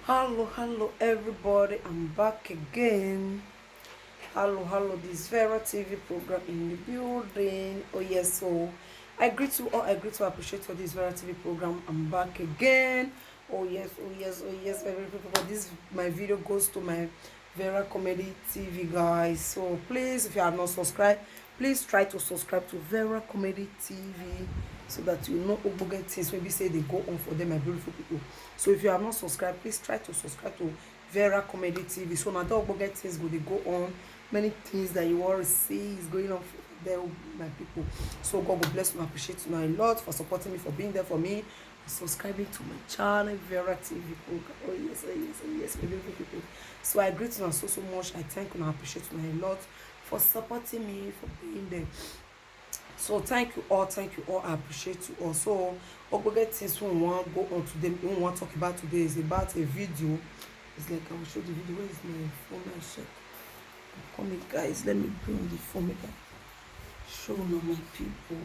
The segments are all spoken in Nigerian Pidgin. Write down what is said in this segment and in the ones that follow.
Hello, everybody. I'm back again. Hello, this Vera TV program in the building. Oh, yes, so I greet you all. I greet to appreciate for this Vera TV program. I'm back again. Oh, yes, everybody. This my video goes to my Vera Comedy TV, guys. So please, if you have not subscribed, please try to subscribe to Vera Comedy TV so that you know ogbonge things maybe say they go on for them, my beautiful people. So if you have not subscribed, please try to subscribe to Vera Comedy TV. So now the ogbonge things go they go on, many things that you want to see is going on for there, my people. So God will bless you and appreciate you a lot for supporting me, for being there for me, subscribing to my channel Vera TV program. Oh yes, my beautiful people. So I greet you so much. I thank you and appreciate you a lot for supporting me, for being there. So thank you all, I appreciate you all. So ogbonge things we want go on today, we want talk about today is about a video. It's like I will show the video. Where is my phone? I check. I'm coming, guys. Let me bring the phone. Make I show now my people.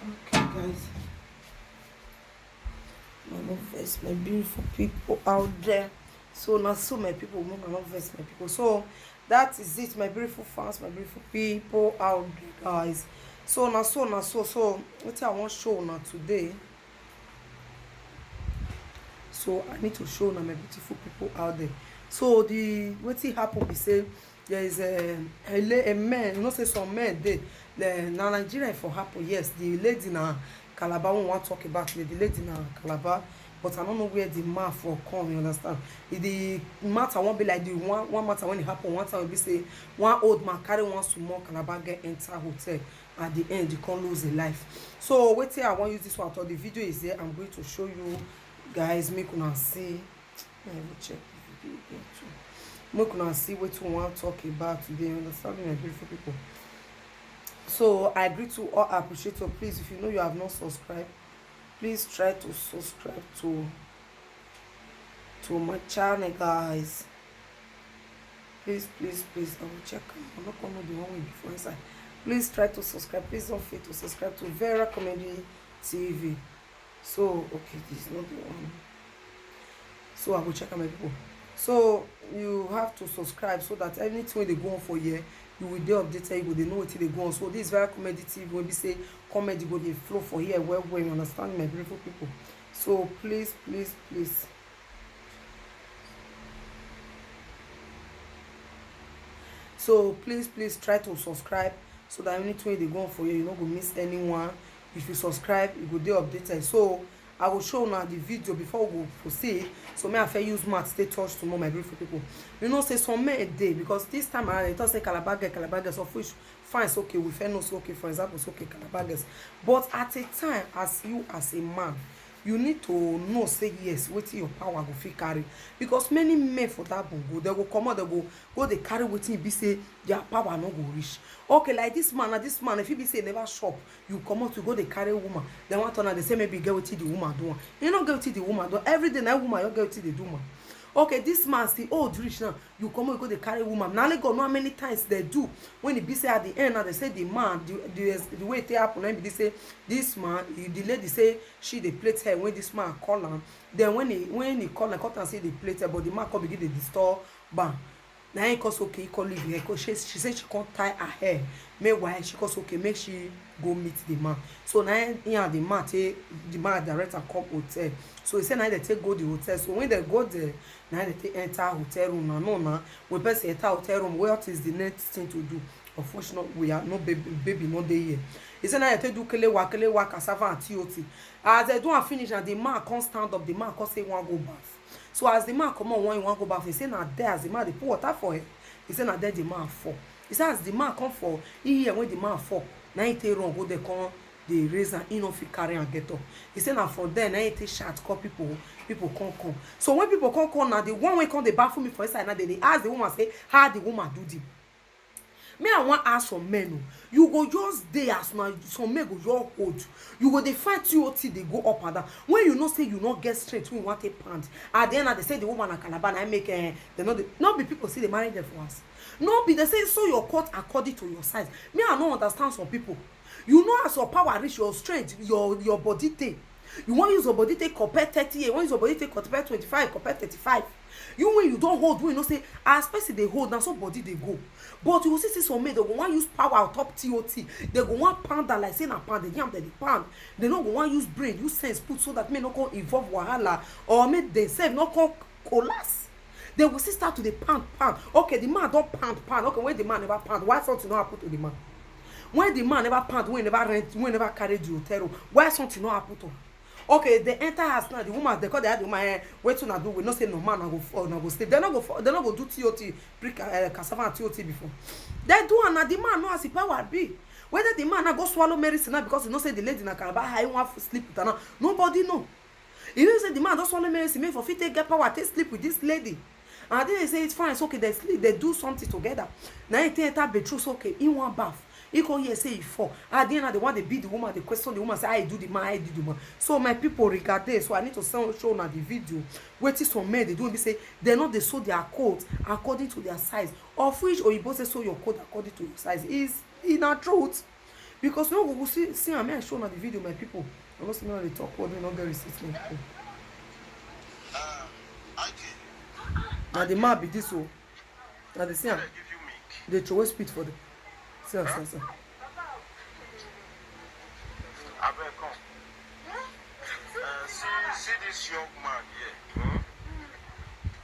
Okay, guys. My first, my beautiful people out there. So now, so my people, my love first, my people. So that is it, my beautiful fans, my beautiful people out there, guys. So now, so what I want to show now today. So I need to show now my beautiful people out there. So the what happen be say there is a man, you know, say some men they now Nigeria for happen, yes, the lady na Calabar we want talk about the lady na Calabar, but I don't know where the man for come, you understand. The matter won't be like the one matter when it happen one time will be say one old man carry one small Calabar get enter hotel, at the end you can't lose a life. So wait till I want use this one. The video is there. I'm going to show you guys, make una see. Let me check the video again too. Make una see what we want to talk about today. Understand, my beautiful people. So I agree to all appreciate you. Please, if you know you have not subscribed, please try to subscribe to my channel, guys. Please, I will check. I'm not gonna do the one way before inside. Please try to subscribe. Please don't forget to subscribe to Vera Comedy TV. So okay, this is not the one. So I will check on my people. So you have to subscribe so that anything they go on for here, you will be updated, you will know what they go on. So this is Vera Comedy TV. When we say comedy go dey flow for here, well, you understand, my beautiful people. So please. So please try to subscribe so that anything they go on for you, you not go miss anyone. If you subscribe, you go dey updated. So I will show now the video before we go proceed. So may I fair use math stay touch to know my beautiful people. You know, say some men a day because this time around it does say Calabar girls, of which fine, it's okay. We fair no so okay, for example, it's okay Calabar girls. But at a time, as you as a man, you need to know say yes wetin your power go fit carry, because many men for that bongo they go comot, they go dey carry wetin e be say their power no go reach. Okay, like this man if e be say e never chop, you comot you go dey carry woman, then one turn am dey say maybe e get wetin the woman do am. You no get wetin the woman do every day, na woman you get wetin dey do man. Okay, this man still old reach now, you comot you go dey carry woman. Na only God know how many times they do when e be say at the end now they say the man the way it take happen na be say this man the lady say she dey plait hair when this man call am. Then when he call am, cut am say dey plait hair, but the man come begin dey disturb bam. Na him cause okay, he come leave her cause she say she can't tie her hair. Meanwhile she cause okay make she go meet the man. So na him and the man take the man direct am come hotel. So he say na they take go the hotel. So when they go there, na they take enter hotel room. Na when person enter hotel room, what is the next thing to do? Unfortunately, we are no baby no dey here. He say na they take do kelewa cassava and TOT. As they do and finish, and the man come stand up. The man come say he wan go bath. So as the man come on one, he wan go bath. He say na there as the man dey pour water for him. He say na there the man fall. He say as the man come for, he hear when the man fall. Na he take run go there come dey raise am, he no fit carry am get up. He say na for there na he take shout call people come. So when people come na the one wey come dey baffle me for inside, na dey ask the woman say how the woman do the Me I wan ask some men o, you go just dey as na some men go just hold you go dey find TOT dey go up and down when you know say you no get strength wey you wan take pound. At the end they say the woman na calabar na make they no be people see dey marry them for us. No be they say so your cut according to your size. Me I no understand some people. You know as your power reach, your strength, your body take. You wan use your body take compare 30 years, you wan use your body take compare 25, compare 35. You when you don hold, when you know say as person dey hold na so body dey go. But you go see some men they go wan use power on top TOT. They go wan pound am like say na pound. They yam dem dey pound. They no go wan use brain, use sense put so that men no come involve wahala or make themselves no come collapse. They will still start to dey pound. Okay, the man don pound. Okay, when the man never pound, why something no happen to the man? When the man never pound, when never rent, when never carry the hotel, why something no happen to him? Okay, they enter house now. The woman, they call the woman, wait till na do. We no say no man, na go sleep. They no go do TOT, pre cassava and TOT before. They do and the man know as the power be. Whether the man na go swallow medicine now because you know say the lady na calabar, how you want to sleep with her now. Nobody know. You know say the man don swallow medicine, make for fit take get power, take sleep with this lady. And then they say it's fine, it's okay. They sleep, they do something together. Now he enter bedroom, okay, in one bath. He come here say he fall. At the end, they want to beat the woman. They question the woman. Say, I do the man. I do the man. So my people regard this. So I need to show now the video. Wait till some men they do. They say they not they sew their coat according to their size. Of which or you both say sew your coat according to your size. Is in a truth. Because no go see I may show now the video. My people. I must know they talk. What they not get receipts. Now the man be this one. Now they see they throw spit for them. Sir. I better come. See this young man here.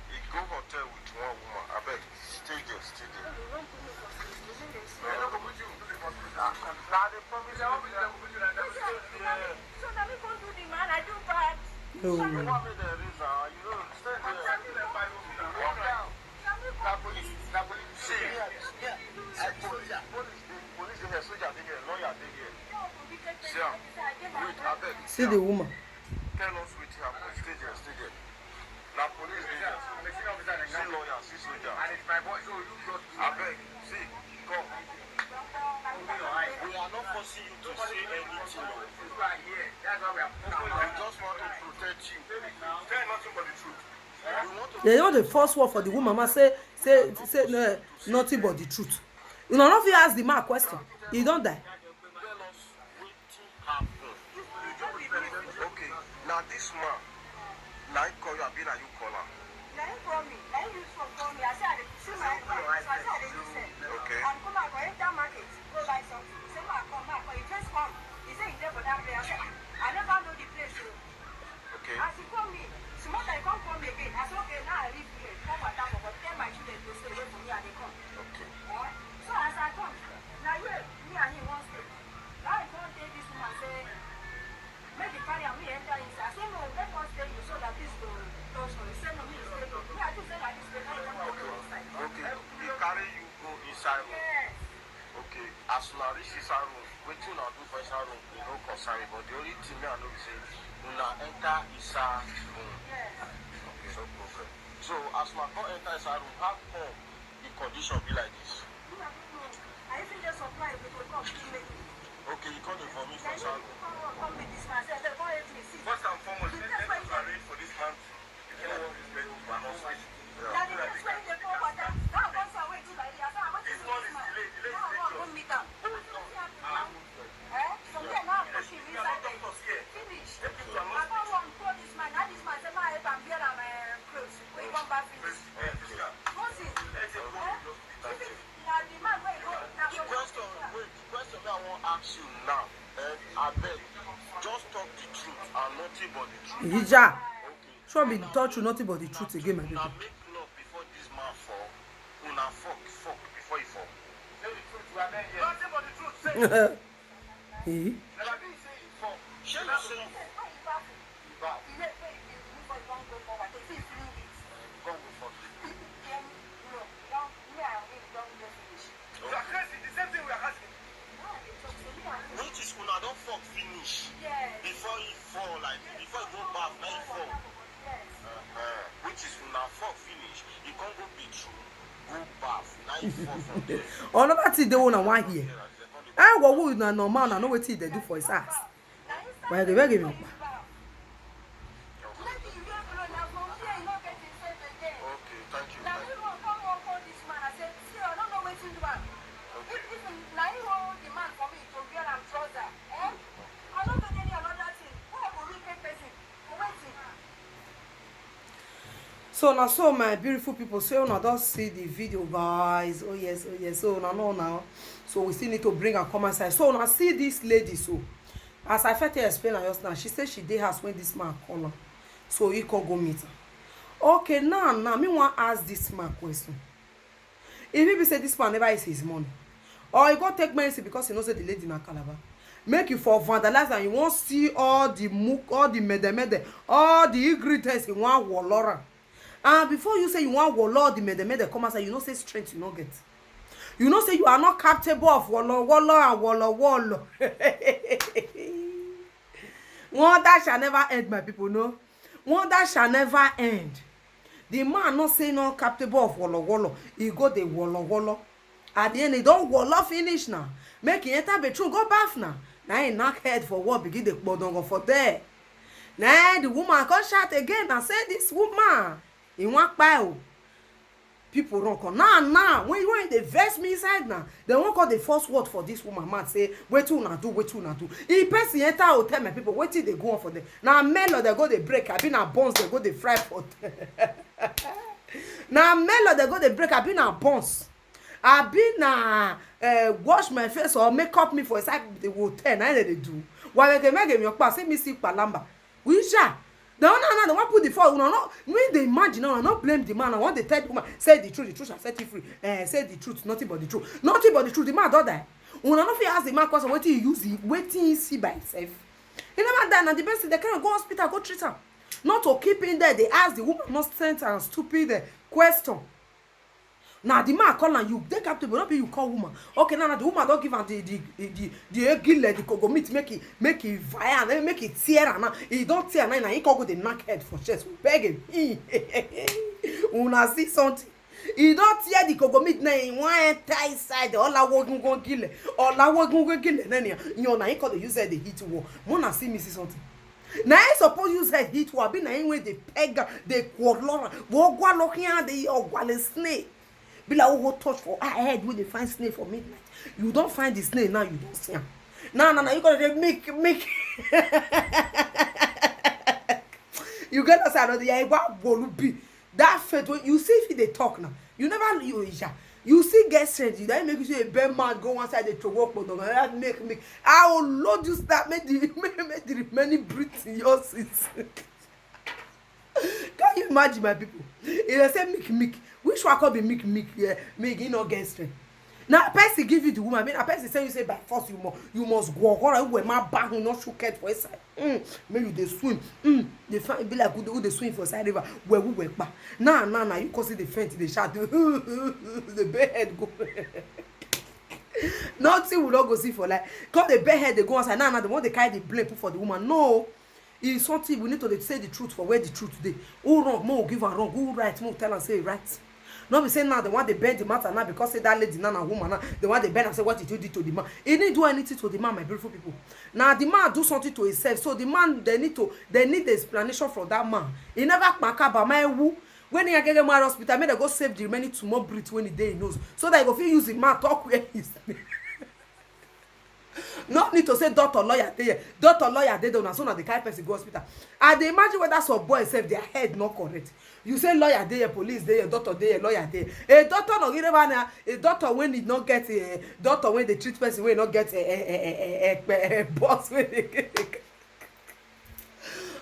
He go hotel with one woman. I beg, stay there. So now we can't do the man. I do bad. No. You want me there, Risa? You know, stay there. Walk down. Police. See the woman. Tell us what happened. Stay there. Now police there. See lawyer, see soldier. And it's my boy, so you brought me. I beg, see, come. We are not forcing you to say anything. We just want to protect you. Tell nothing but the truth. They know the first word for the woman. Mama say no, nothing but the truth. You know, if you ask the man a question, he don't die. Okay, now this man, now he call you, Abi, now you call him. Now he call me. Now he call me. I said, see my phone. So I said, listen. Okay. I'm come out, go enter market, go buy something. He said, come. He just come. He said, he's there for that place. I said, I never know the place. Okay. As he call me, small time come me again. I said, okay, now I leave here. Come back down, but tell my children to stay away from me and they come. Okay. So as I come, now me and him won't stay. Now I can't take this woman say, make the carry and me enter inside. I said, no, let us stay you so that this will touch me. He said, no, me stay here. Me, I just said like this, they can't even go inside. Okay. He carry you go inside room. Yes. Okay. As soon as this is our room, waiting on do for inside room, you know, concern me. But the only thing I know is say, una enter inside room. Yes. Okay, no problem. So as soon as I enter inside room, how come the condition be like this? I even just surprised they will come to me. Okay, you can't inform me for inside room. Come with this man. Say, don't let me see. First and foremost, let's arrange for this man. You know what is meant to be announced. Now the next way they go water. Now once I wait till I hear, I say, I want to see this man. Now I want to meet him. From there now I'm pushing inside there. Finish. I don't want to throw this man. Now this man say, my help and beer and clothes. We come back finish. What's it? Now the man where he go. The question I want to ask you now, I beg, just talk the truth and nothing but the truth. Hija. Okay. Sure be touch you nothing but the truth again, my people. Now make love before this man fall. Una fuck before he fall. Say the truth, we are there here. Nothing but the truth. Say it. Eh? Never been say it for. Share you say it for. Back. Go with fuck. You are crazy. The same thing we are asking. Which is una don't fuck finish. Yes. Before he fall, like before he go back, now he fall. Yes. Which is una fuck finish. He can't go be true. go bath. Now you fall from there. Another thing they want one here. I go with na normal na no wetin they do for his ass. Why they beg him? Okay, thank you. So now, so my beautiful people, so now don't see the video, guys. Oh yes, oh yes. So now, so we still need to bring her come inside. So now see this lady. So as I first explain her just now, she said she did house when this man call her, so he can go meet her. Okay, now me want ask this man question. If he be say this man never is his money, or he go take mercy because he knows that the lady na Calabar, make you for vandalize and you won't see all the mook, all the mede, all the ingredients in one walora. And before you say you want walor, the mede come outside, you know say strength you not get. You know say you are not capable of walor and walor. One that shall never end, my people, no. One that shall never end. The man not say not capable of walor. He go the walor. At the end, he don't walor finish now. Make him enter bedroom, go bath now. Now he knock head for what begin the bodongo for there. Now the woman come shout again and say this woman. In one pile, people run come now. When you want the verse me inside now, they won't call the first word for this woman. Man say, wait till na do. If person enter hotel, my people, wait till they go on for them. Now mellow they go they break. I been a bones they go they fry for them. Now mellow they go they break. I been a bones. I been wash my face or make up me for inside the hotel. Now they do. Why they make them your pass? Say me see palamba. We shall. The one they want put the fault. No, when they imagine, no, not blame the man. I want the third woman say the truth shall set you free. Say the truth, nothing but the truth. Nothing but the truth. The man don't die. When I know if he ask the man question, what he use it, waiting he see by himself. He never die. And the best they can go hospital, go treat him. Not to keep in there. They ask the woman not sent and stupid question. Now the man call and you they capable, not be you call woman. Okay, now the woman don't give her the gille, the cogo meat, make it violent, make it tear and now he don't tear now he can go the knock head for chest. Beg him. Una see something. He don't tear the cogo meat now in one tight side. All I walk go gille, all I walk go gille. Then you know now he call the user the heat war. Mona see me see something. Now I suppose you say heat war. Be now anyway the peg, the quarter, walk one looking at the or snake. Be like, oh, touch for I head when they find snake for midnight. You don't find the snake now, you don't see him. No, you gotta make. You get us out of the eye. What will be that faith when you see if they talk now? You never you see get straight. You don't make you say a bear man go one side to walk, but don't make. I will load you start make the remaining breath in your seats. Can you imagine, my people? If they say make. Which one could be make make you not get strength. Now person give you the woman. I mean a person say you say by force you must go on where my back will not shook head for a side. Maybe they swim. They find be like who they swim for side river where we work back. Now you cause the faint they shout the bare head go. Nothing will not go see for like cause the bare head they go outside. Now the one they carry the blame for the woman. No. It's something we need to say the truth for where the truth today. Who wrong, more give her wrong. Who right, more tell and say right. Not be saying now the one they bend the matter now because say that lady now a woman now the one they bend and say what did you do to the man. He didn't do anything to the man, my beautiful people. Now the man do something to himself, so the man they need the explanation from that man. He never makaba my woo. When he get my hospital, may they go save the remaining to more breathe when he day he knows, so that he go feel use the man talk where he's. No need to say doctor lawyer there don't so now the kind person go hospital. And they imagine whether some boy self their head not correct. You say lawyer there, police there, doctor there, lawyer there. A doctor no give a doctor when he not get a doctor when they treat person when not get a boss when they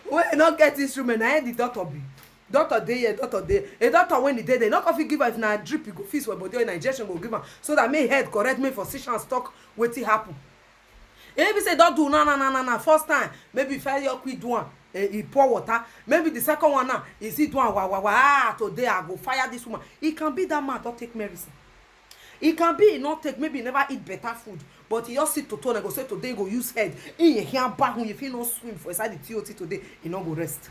when not get instrument. I the doctor be. Doctor there, a doctor when he they not coffee give her if na drip you go fix for body or injection go give her so that may head correct me for session stock wetin happen. Maybe say don't do no. First time maybe first your quick one he pour water. Maybe the second one now is it one today I go fire this woman. It can be that man don't take medicine. It can be not take maybe never eat better food, but he just sit to turn and go say today go use head. In your hand back when you feel no swim for inside the TOT today, you no go rest.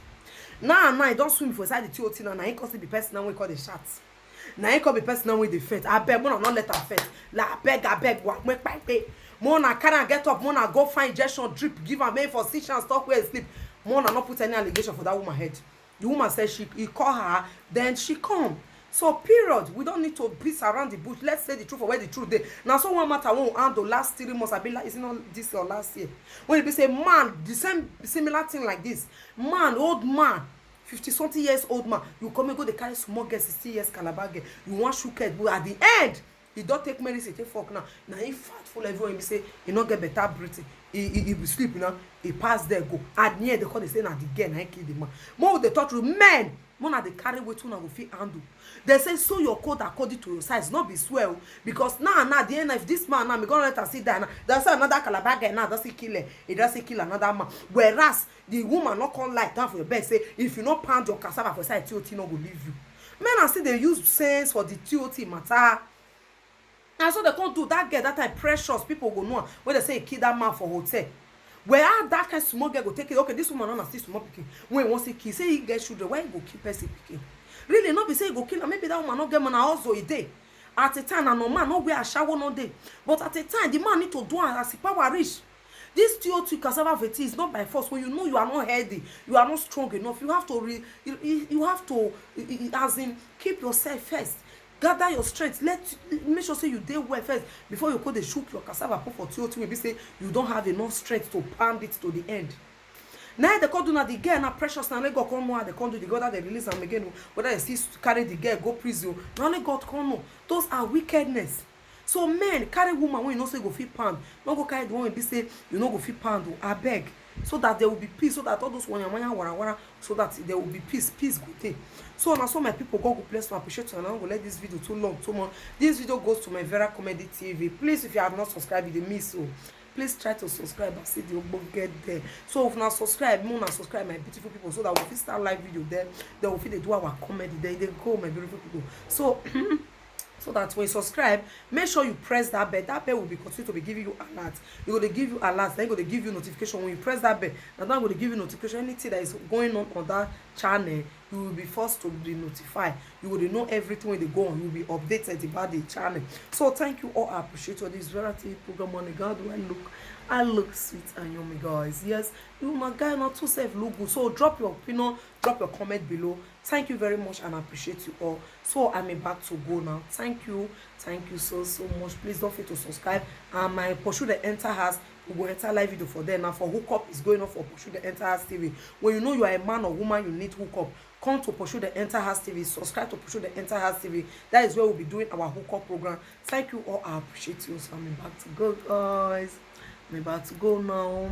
Now he don't swim for inside the TOT now. He can see the person now we call the shots. na him come be person now wey dey faint. Abeg, una not let her faint. Like abeg, wa make pipe. Mona carry am get up, Mona go find injection drip, give am make for sit and stop where he sleep. Mona not put any allegation for that woman head. The woman said he call her, then she come. So period, we don't need to beat around the bush. Let's say the truth for where the truth dey. Now so one matter won't handle last 3 months. I be like, is it not this or last year? When you be say man, the same similar thing like this. Man, old man, 50-something years old man, you come and go they carry small girl 60 years calabar girl. You want shook head, but at the end, he don't take medicine, take fuck now. Now he fat full everyone. He say he not get better breathing. He be sleep now. He pass there go. At the end, they call they say now the girl now kill the man. More they talk to men. More now they carry weight una go fit handle. They say sew your coat according to your size, not be swell. Because now the end if this man now me gonna let her sit down now. That's another calabar guy now doesn't kill her. He doesn't kill another man. Whereas the woman not come lie down for your bed say if you not pound your cassava for side TOT no go leave you. Men are still they use sense for the TOT matter. And so they can't do that girl that time precious. People go know when they say kill that man for hotel. Where that kind of small girl go take it. Okay, this woman not still small picking. When he wants to kill, say he get children. Why he go kill person picking? Really not be say he go kill her. Maybe that woman not get man also a day. At a time, and no man not wear a shower no day. But at a time, the man need to do it as he power reach. This TOT cassava fatigue is not by force. When you know you are not healthy, you are not strong enough. You have to you have to as in keep yourself first. Gather your strength. Make sure say you dey well first before you go dey shook your cassava put for TOT. Maybe say you don't have enough strength to pound it to the end. Now they can't do now the girl now precious now. Let God come know how they can't do the God that they release them again. Whether they still carry the girl go prison. Now only God can know. Those are wickedness. So men carry woman when you know say go fit pound. Don't go carry the one when be say you know go fit pound. I beg. So that there will be peace. So that all those wara so that there will be peace. Peace good day. So now so my people, God will bless you. I appreciate you. And I'm gonna let this video too long, too much. This video goes to my Vera Comedy TV. Please, if you have not subscribed, you miss so. Please try to subscribe and see the ogbon get there. So if not subscribe, more not subscribe, my beautiful people, so that we fit start live video there. Then we fit do our comedy. Then they go, my beautiful people. So so that when you subscribe, make sure you press that bell. That bell will be continue to be giving you alerts. You're going to give you alerts. Then you're going to give you notification when you press that bell. And then I'm going to give you notification. Anything that is going on that channel, you will be forced to be notified. You will know everything when they go on. You will be updated about the channel. So thank you all. I appreciate you. This variety program on the God. I look sweet and yummy, guys. Yes, you my guy not too safe look good. So drop your opinion, drop your comment below. Thank you very much and I appreciate you all. So I'm about to go now. Thank you so much. Please don't forget to subscribe. And my Pursue the Enter House, we will enter live video for them. Now for hookup is going on for Pursue the Enter House TV. When you know you are a man or woman, you need hookup. Come to Pursue the Enter House TV. Subscribe to Pursue the Enter House TV. That is where we'll be doing our hookup program. Thank you all. I appreciate you. So I'm about to go, guys. I'm about to go now.